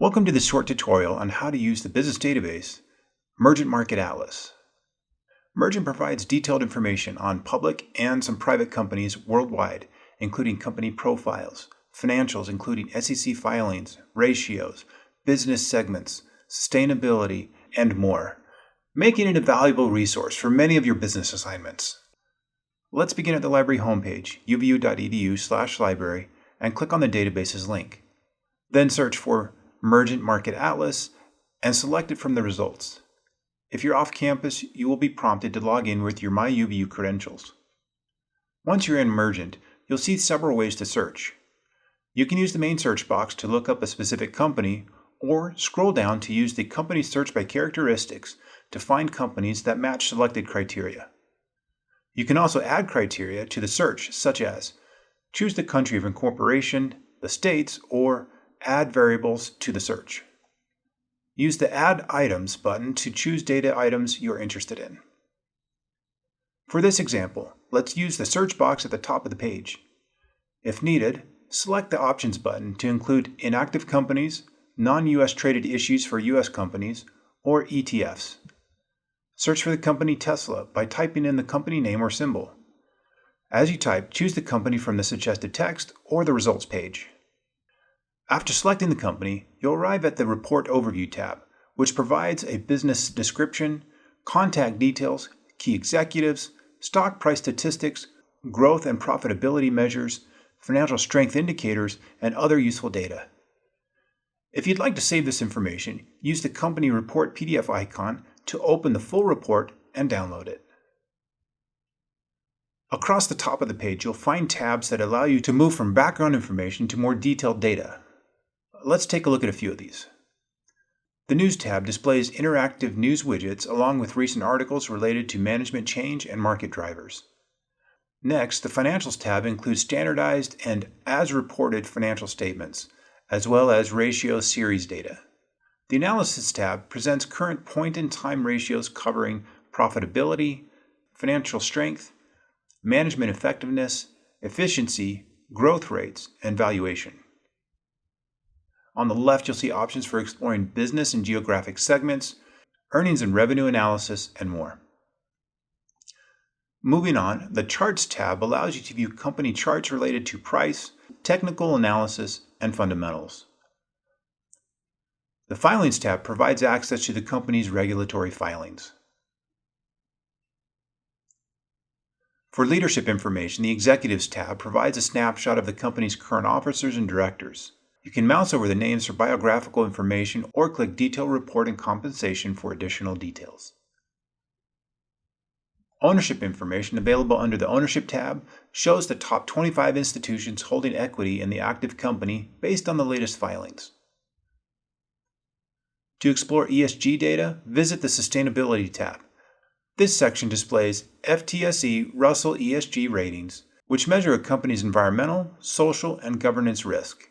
Welcome to this short tutorial on how to use the business database, Mergent Market Atlas. Mergent provides detailed information on public and some private companies worldwide, including company profiles, financials including SEC filings, ratios, business segments, sustainability, and more, making it a valuable resource for many of your business assignments. Let's begin at the library homepage, uvu.edu/library, and click on the databases link. Then search for Mergent Market Atlas and select it from the results. If you're off campus, you will be prompted to log in with your MyUVU credentials. Once you're in Mergent, you'll see several ways to search. You can use the main search box to look up a specific company, or scroll down to use the company search by characteristics to find companies that match selected criteria. You can also add criteria to the search, such as choose the country of incorporation, the states, or add variables to the search. Use the Add Items button to choose data items you're interested in. For this example, let's use the search box at the top of the page. If needed, select the Options button to include inactive companies, non-US traded issues for US companies, or ETFs. Search for the company Tesla by typing in the company name or symbol. As you type, choose the company from the suggested text or the results page. After selecting the company, you'll arrive at the Report Overview tab, which provides a business description, contact details, key executives, stock price statistics, growth and profitability measures, financial strength indicators, and other useful data. If you'd like to save this information, use the Company Report PDF icon to open the full report and download it. Across the top of the page, you'll find tabs that allow you to move from background information to more detailed data. Let's take a look at a few of these. The News tab displays interactive news widgets along with recent articles related to management change and market drivers. Next, the Financials tab includes standardized and as-reported financial statements, as well as ratio series data. The Analysis tab presents current point-in-time ratios covering profitability, financial strength, management effectiveness, efficiency, growth rates, and valuation. On the left, you'll see options for exploring business and geographic segments, earnings and revenue analysis, and more. Moving on, the Charts tab allows you to view company charts related to price, technical analysis, and fundamentals. The Filings tab provides access to the company's regulatory filings. For leadership information, the Executives tab provides a snapshot of the company's current officers and directors. You can mouse over the names for biographical information or click Detail Report and Compensation for additional details. Ownership information available under the Ownership tab shows the top 25 institutions holding equity in the active company based on the latest filings. To explore ESG data, visit the Sustainability tab. This section displays FTSE Russell ESG ratings, which measure a company's environmental, social, and governance risk.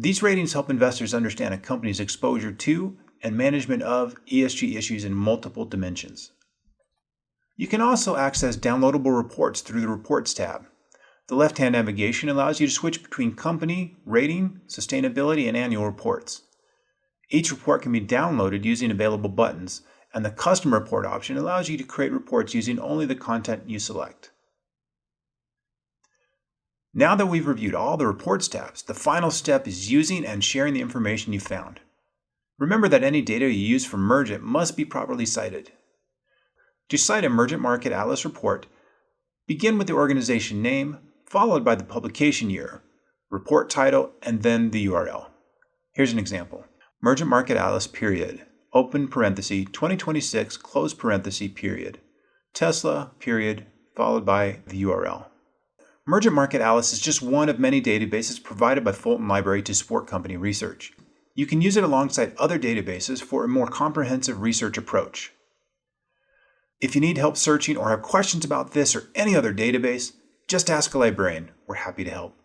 These ratings help investors understand a company's exposure to and management of ESG issues in multiple dimensions. You can also access downloadable reports through the Reports tab. The left-hand navigation allows you to switch between company, rating, sustainability, and annual reports. Each report can be downloaded using available buttons, and the Custom Report option allows you to create reports using only the content you select. Now that we've reviewed all the Reports tabs, the final step is using and sharing the information you found. Remember that any data you use from Mergent must be properly cited. To cite a Mergent Market Atlas report, begin with the organization name, followed by the publication year, report title, and then the URL. Here's an example. Mergent Market Atlas period, open parenthesis, 2026, close parenthesis, period. Tesla, period, followed by the URL. Mergent Market Atlas is just one of many databases provided by Fulton Library to support company research. You can use it alongside other databases for a more comprehensive research approach. If you need help searching or have questions about this or any other database, just ask a librarian. We're happy to help.